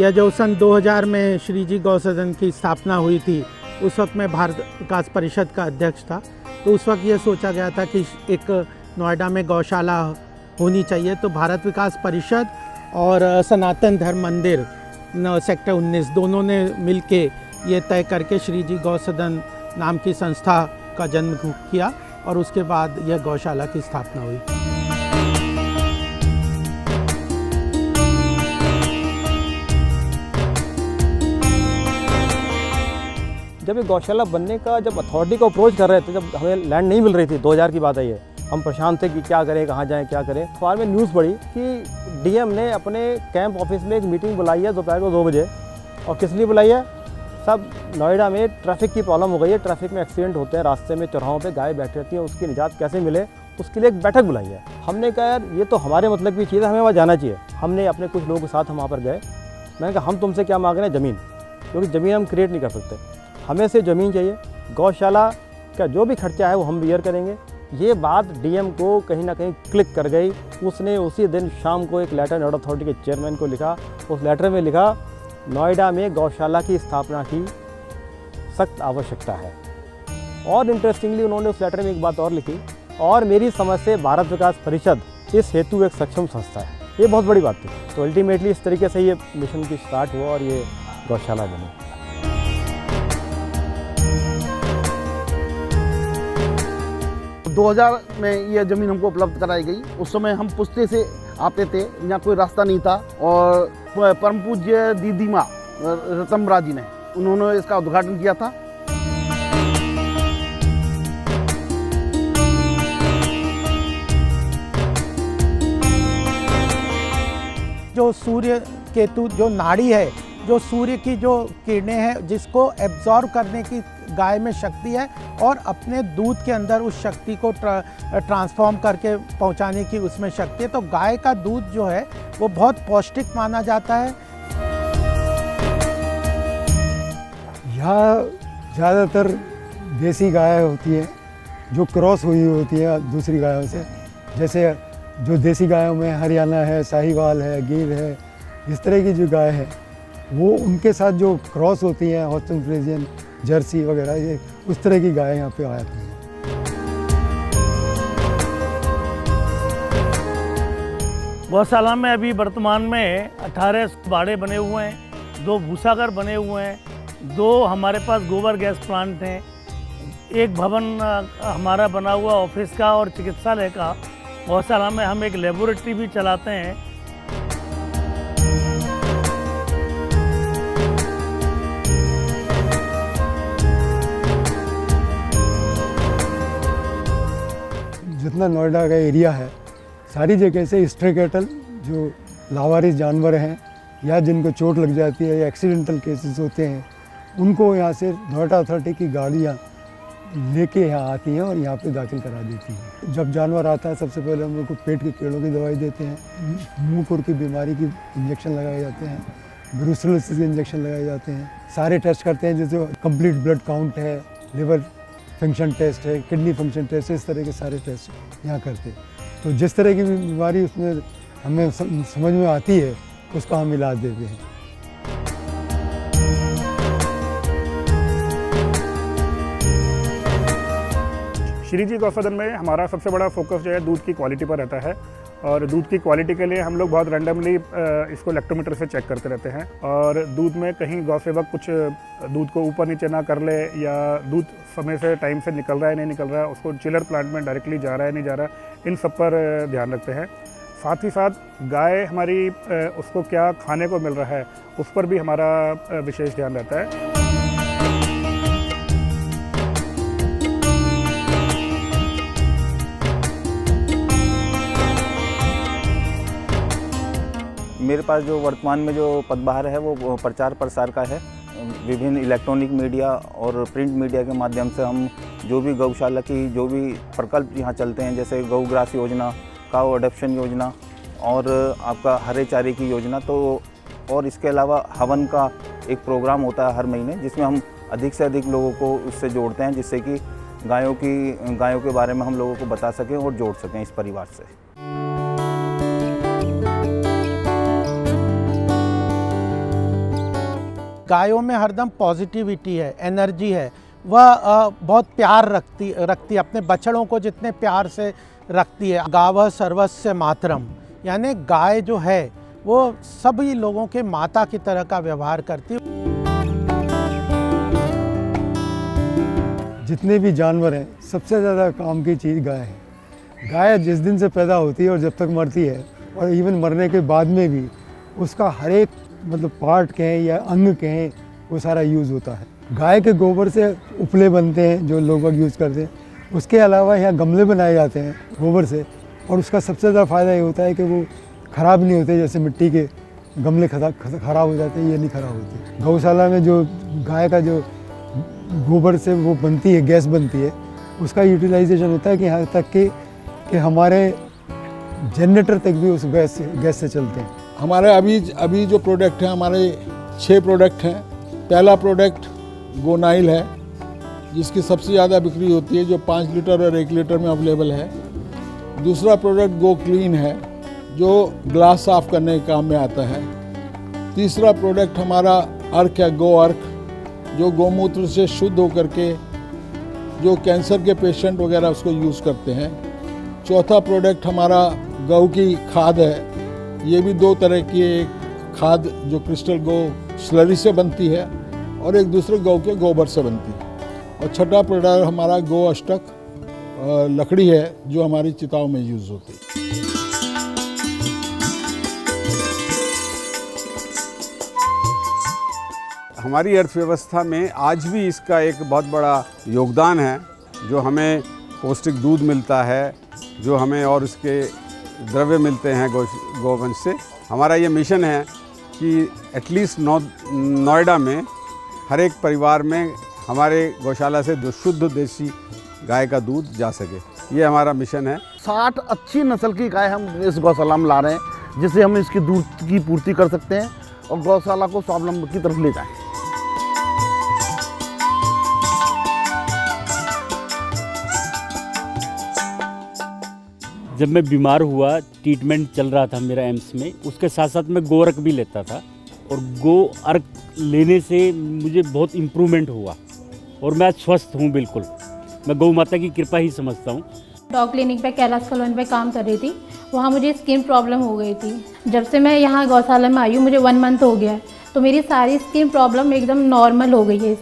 यह जो सन 2000 में श्री जी गौसदन की स्थापना हुई थी, उस वक्त मैं भारत विकास परिषद का अध्यक्ष था। तो उस वक्त यह सोचा गया था कि एक नोएडा में गौशाला होनी चाहिए। तो भारत विकास परिषद और सनातन धर्म मंदिर सेक्टर 19 दोनों ने मिलके ये तय करके श्री जी गौसदन नाम की संस्था का जन्म किया और उसके बाद यह गौशाला की स्थापना हुई। जब ये गौशाला बनने का जब अथॉरिटी को अप्रोच कर रहे थे, जब हमें लैंड नहीं मिल रही थी, 2000 की बात है ये, हम परेशान थे कि क्या करें, कहाँ जाएं, क्या करें। अखबार में न्यूज़ पढ़ी कि डीएम ने अपने कैंप ऑफिस में एक मीटिंग बुलाई है दोपहर को 2 बजे। और किस लिए बुलाई है? सब नोएडा में ट्रैफिक की प्रॉब्लम हो गई है, ट्रैफिक में एक्सीडेंट होते हैं, रास्ते में चौराहों पे गाय बैठी रहती है, उसकी निजात कैसे मिले, उसके लिए एक बैठक बुलाई है। हमने कहा यार ये तो हमारे मतलब की चीज़ है, हमें वहाँ जाना चाहिए। हमने अपने कुछ लोगों के साथ हम वहाँ पर गए। मैंने कहा हम तुमसे क्या मांग रहे हैं? ज़मीन, क्योंकि ज़मीन हम क्रिएट नहीं कर सकते, हमें सिर्फ ज़मीन चाहिए। गौशाला का जो भी खर्चा है वो हम बियर करेंगे। ये बात डीएम को कहीं ना कहीं क्लिक कर गई। उसने उसी दिन शाम को एक लेटर नोएडा अथॉरिटी के चेयरमैन को लिखा। उस लेटर में लिखा नोएडा में गौशाला की स्थापना की सख्त आवश्यकता है। और इंटरेस्टिंगली उन्होंने उस लेटर में एक बात और लिखी, और मेरी समझ से भारत विकास परिषद इस हेतु एक सक्षम संस्था है। ये बहुत बड़ी बात थी। तो अल्टीमेटली इस तरीके से ये मिशन की स्टार्ट हुआ और ये गौशाला बनी। 2000 में यह ज़मीन हमको उपलब्ध कराई गई। उस समय हम पुश्ते से आते थे, यहाँ कोई रास्ता नहीं था, और परम पूज्य दीदी माँ रतनबरा जी ने उन्होंने इसका उद्घाटन किया था। जो सूर्य केतु जो नाड़ी है, जो सूर्य की जो किरणें हैं, जिसको एब्जॉर्ब करने की गाय में शक्ति है और अपने दूध के अंदर उस शक्ति को ट्रांसफॉर्म करके पहुंचाने की उसमें शक्ति है। तो गाय का दूध जो है वो बहुत पौष्टिक माना जाता है। यहाँ ज़्यादातर देसी गाय होती है जो क्रॉस हुई होती है दूसरी गायों से। जैसे जो देसी गायों में हरियाणा है, साहिवाल है, गिर है, इस तरह की जो गाय है वो उनके साथ जो क्रॉस होती हैं, हॉस्टन फ्रीजियन, जर्सी वगैरह, ये उस तरह की गाय यहाँ पे आती हैं। गौशाला में अभी वर्तमान में 18 बाड़े बने हुए हैं, 2 भूसाघर बने हुए हैं, 2 हमारे पास गोबर गैस प्लांट हैं, एक भवन हमारा बना हुआ ऑफिस का और चिकित्सालय का। गौशाला में हम एक लेबोरेटरी भी चलाते हैं। जितना नोएडा का एरिया है, सारी जगह से स्ट्रे कैटल जो लावारिस जानवर हैं या जिनको चोट लग जाती है या एक्सीडेंटल केसेस होते हैं, उनको यहाँ से नोएडा अथॉरिटी की गाड़ियाँ लेके यहाँ आती हैं और यहाँ पे दाखिल करा देती हैं। जब जानवर आता है सबसे पहले हम लोग को पेट के कीड़ों की दवाई देते हैं, मुँह खुर की बीमारी की इंजेक्शन लगाए जाते हैं, ब्रूसेलोसिस के इंजेक्शन लगाए जाते हैं, सारे टेस्ट करते हैं, जैसे कंप्लीट ब्लड काउंट है, लिवर फंक्शन टेस्ट है, किडनी फंक्शन टेस्ट है, इस तरह के सारे टेस्ट यहाँ करते हैं। तो जिस तरह की बीमारी उसमें हमें समझ में आती है उसका हम इलाज देते हैं। श्री जी गौसदन में हमारा सबसे बड़ा फोकस जो है दूध की क्वालिटी पर रहता है, और दूध की क्वालिटी के लिए हम लोग बहुत रैंडमली इसको लैक्टोमीटर से चेक करते रहते हैं। और दूध में कहीं गौ सेवक कुछ दूध को ऊपर नीचे ना कर ले, या दूध समय से टाइम से निकल रहा है नहीं निकल रहा है, उसको चिलर प्लांट में डायरेक्टली जा रहा है नहीं जा रहा है, इन सब पर ध्यान रखते हैं। साथ ही साथ गाय हमारी उसको क्या खाने को मिल रहा है उस पर भी हमारा विशेष ध्यान रहता है। मेरे पास जो वर्तमान में जो पदभार है वो प्रचार प्रसार का है। विभिन्न इलेक्ट्रॉनिक मीडिया और प्रिंट मीडिया के माध्यम से हम जो भी गौशाला की जो भी प्रकल्प यहाँ चलते हैं, जैसे गौग्रास योजना, काऊ अडॉप्शन योजना और आपका हरे चारे की योजना, तो और इसके अलावा हवन का एक प्रोग्राम होता है हर महीने, जिसमें हम अधिक से अधिक लोगों को उससे जोड़ते हैं, जिससे कि गायों के बारे में हम लोगों को बता सकें और जोड़ सकें इस परिवार से। गायों में हरदम पॉजिटिविटी है, एनर्जी है। वह बहुत प्यार रखती है, अपने बछड़ों को जितने प्यार से रखती है। गावः सर्वस्य मातरम, यानी गाय जो है वो सभी लोगों के माता की तरह का व्यवहार करती है। जितने भी जानवर हैं सबसे ज़्यादा काम की चीज़ गाय है। गाय जिस दिन से पैदा होती है और जब तक मरती है, और इवन मरने के बाद में भी उसका हर एक मतलब पार्ट कहें या अंग कहें, वो सारा यूज़ होता है। गाय के गोबर से उपले बनते हैं जो लोग यूज़ करते हैं। उसके अलावा यहाँ गमले बनाए जाते हैं गोबर से, और उसका सबसे ज़्यादा फ़ायदा ये होता है कि वो ख़राब नहीं होते। जैसे मिट्टी के गमले ख़राब हो जाते हैं, ये नहीं ख़राब होते। गौशाला में जो गाय का जो गोबर से वो बनती है, गैस बनती है, उसका यूटिलाइजेशन होता है कि यहाँ तक कि हमारे जनरेटर तक भी उस गैस से चलते हैं। हमारे अभी जो प्रोडक्ट हैं, हमारे 6 प्रोडक्ट हैं। पहला प्रोडक्ट गोनाइल है, जिसकी सबसे ज़्यादा बिक्री होती है, जो 5 लीटर और 1 लीटर में अवेलेबल है। दूसरा प्रोडक्ट गो क्लीन है, जो ग्लास साफ़ करने के काम में आता है। तीसरा प्रोडक्ट हमारा अर्क है, गो अर्क, जो गौमूत्र से शुद्ध होकर के जो कैंसर के पेशेंट वगैरह उसको यूज़ करते हैं। चौथा प्रोडक्ट हमारा गौ की खाद है। ये भी 2 तरह की, एक खाद जो क्रिस्टल गो स्लरी से बनती है और एक दूसरे गौ के गोबर से बनती है। और छठा प्रोडक्ट हमारा गो अष्टक लकड़ी है, जो हमारी चिताओं में यूज़ होती है। हमारी अर्थव्यवस्था में आज भी इसका एक बहुत बड़ा योगदान है, जो हमें पौष्टिक दूध मिलता है, जो हमें और उसके द्रव्य मिलते हैं गोवंश से। हमारा ये मिशन है कि एटलीस्ट नोएडा में हर एक परिवार में हमारे गौशाला से जो शुद्ध देसी गाय का दूध जा सके, ये हमारा मिशन है। 60 अच्छी नस्ल की गाय हम इस गौशाला में ला रहे हैं, जिससे हम इसकी दूध की पूर्ति कर सकते हैं और गौशाला को स्वावलंबन की तरफ ले जाएं। जब मैं बीमार हुआ, ट्रीटमेंट चल रहा था मेरा एम्स में, उसके साथ साथ मैं गो अर्क भी लेता था, और गो अर्क लेने से मुझे बहुत इम्प्रूवमेंट हुआ और मैं स्वस्थ हूँ बिल्कुल। मैं गौ माता की कृपा ही समझता हूँ। डॉग क्लिनिक पे कैलाश कॉलोनी पे काम कर रही थी, वहाँ मुझे स्किन प्रॉब्लम हो गई थी। जब से मैं यहाँ गौशाला में आई हूँ, मुझे 1 मंथ हो गया है, तो मेरी सारी स्किन प्रॉब्लम एकदम नॉर्मल हो गई है।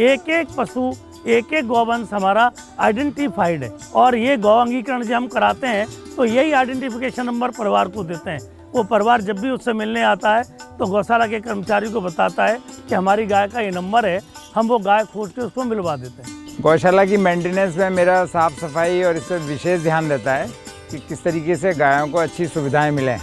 एक एक पशु, एक एक गौवंश हमारा आइडेंटिफाइड है, और ये गौ अंगीकरण जब हम कराते हैं तो यही आइडेंटिफिकेशन नंबर परिवार को देते हैं। वो परिवार जब भी उससे मिलने आता है तो गौशाला के कर्मचारी को बताता है कि हमारी गाय का ये नंबर है, हम वो गाय खोज के उसको मिलवा देते हैं। गौशाला की मेंटेनेंस में मेरा साफ़ सफाई और इस पर विशेष ध्यान रहता है कि किस तरीके से गायों को अच्छी सुविधाएं मिलें।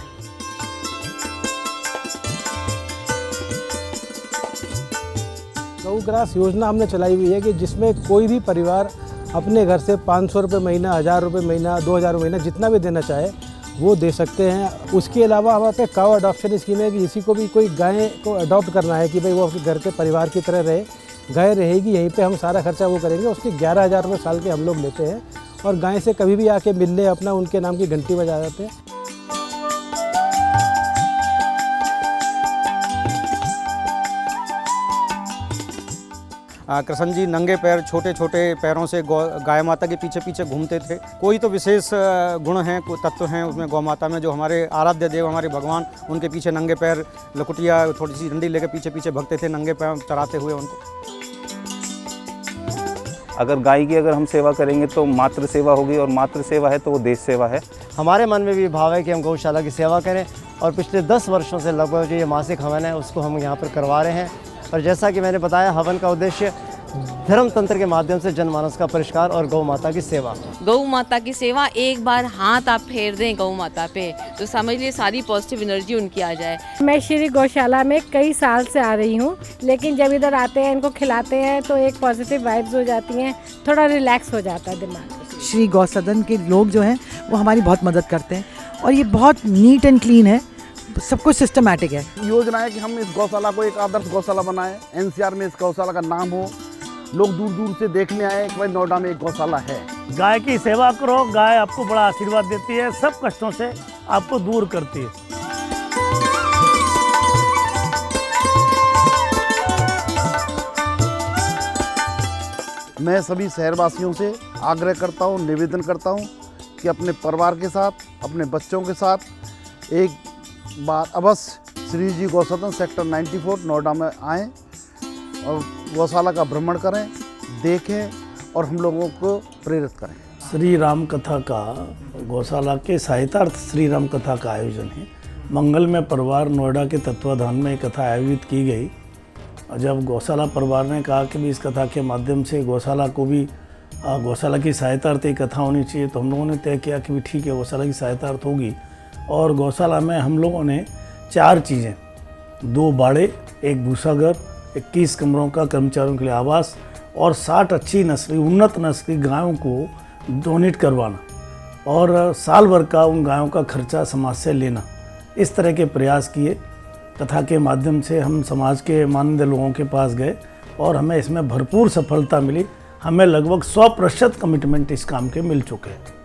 गौग्रास योजना हमने चलाई हुई है कि जिसमें कोई भी परिवार अपने घर से 500 रुपये महीना, 1000 रुपये महीना, 2000 महीना जितना भी देना चाहे वो दे सकते हैं। उसके अलावा हमारे पे काउ अडॉप्शन स्कीम है कि किसी को भी कोई गाय को अडॉप्ट करना है कि भाई वो अपने घर के परिवार की तरह रहे, गाय रहेगी यहीं पे, हम सारा खर्चा वो करेंगे। उसके 11,000 रुपये साल के हम लोग लेते हैं, और गाय से कभी भी आके मिल ले अपना, उनके नाम की घंटी बजा जाते हैं। कृष्ण जी नंगे पैर, छोटे छोटे पैरों से गाय माता के पीछे पीछे घूमते थे। कोई तो विशेष गुण हैं, कोई तत्व हैं उसमें गौ माता में, जो हमारे आराध्य देव, हमारे भगवान, उनके पीछे नंगे पैर, लकुटिया, थोड़ी सी डंडी लेकर पीछे पीछे भगते थे, नंगे पैर चराते हुए उनको। अगर गाय की हम सेवा करेंगे तो मातृ सेवा होगी, और मातृ सेवा है तो वो देश सेवा है। हमारे मन में भी भाव है कि हम गौशाला की सेवा करें, और पिछले 10 वर्षों से लगभग जो ये मासिक हवन है उसको हम यहाँ पर करवा रहे हैं। और जैसा कि मैंने बताया, हवन का उद्देश्य धर्म तंत्र के माध्यम से जनमानस का परिष्कार और गौ माता की सेवा। गौ माता की सेवा, एक बार हाथ आप फेर दें गौ माता पे तो समझ लिए सारी पॉजिटिव एनर्जी उनकी आ जाए। मैं श्री गौशाला में कई साल से आ रही हूँ, लेकिन जब इधर आते हैं, इनको खिलाते हैं तो एक पॉजिटिव वाइब्स हो जाती हैं, थोड़ा रिलैक्स हो जाता है दिमाग। श्री गौ सदन के लोग जो हैं वो हमारी बहुत मदद करते हैं, और ये बहुत नीट एंड क्लीन है, सब कुछ सिस्टमैटिक है। योजना है कि हम इस गौशाला को एक आदर्श गौशाला बनाएं, एनसीआर में इस गौशाला का नाम हो, लोग दूर दूर से देखने आए कि भाई नोएडा में एक गौशाला है। गाय की सेवा करो, गाय आपको बड़ा आशीर्वाद देती है, सब कष्टों से आपको दूर करती है। मैं सभी शहरवासियों से आग्रह करता हूँ, निवेदन करता हूँ कि अपने परिवार के साथ, अपने बच्चों के साथ एक बार अवश्य श्री जी गौसदन सेक्टर 94 नोएडा में आएँ और गौशाला का भ्रमण करें, देखें और हम लोगों को प्रेरित करें। श्री राम कथा का गौशाला के सहायतार्थ श्री राम कथा का आयोजन है। मंगलमय परिवार नोएडा के तत्वाधान में कथा आयोजित की गई। जब गौशाला परिवार ने कहा कि भी इस कथा के माध्यम से गौशाला को भी गौशाला की सहायतार्थ एक कथा होनी चाहिए, तो हम लोगों ने तय किया कि भी ठीक है, गौशाला की सहायतार्थ होगी। और गौशाला में हम लोगों ने 4 चीज़ें, 2 बाड़े, 1 भूसाघर, 21 कमरों का कर्मचारियों के लिए आवास और 60 अच्छी नस्ल, उन्नत नस्ल की गायों को डोनेट करवाना और साल भर का उन गायों का खर्चा समाज से लेना, इस तरह के प्रयास किए। कथा के माध्यम से हम समाज के माननीय लोगों के पास गए और हमें इसमें भरपूर सफलता मिली। हमें लगभग 100% कमिटमेंट इस काम के मिल चुके हैं।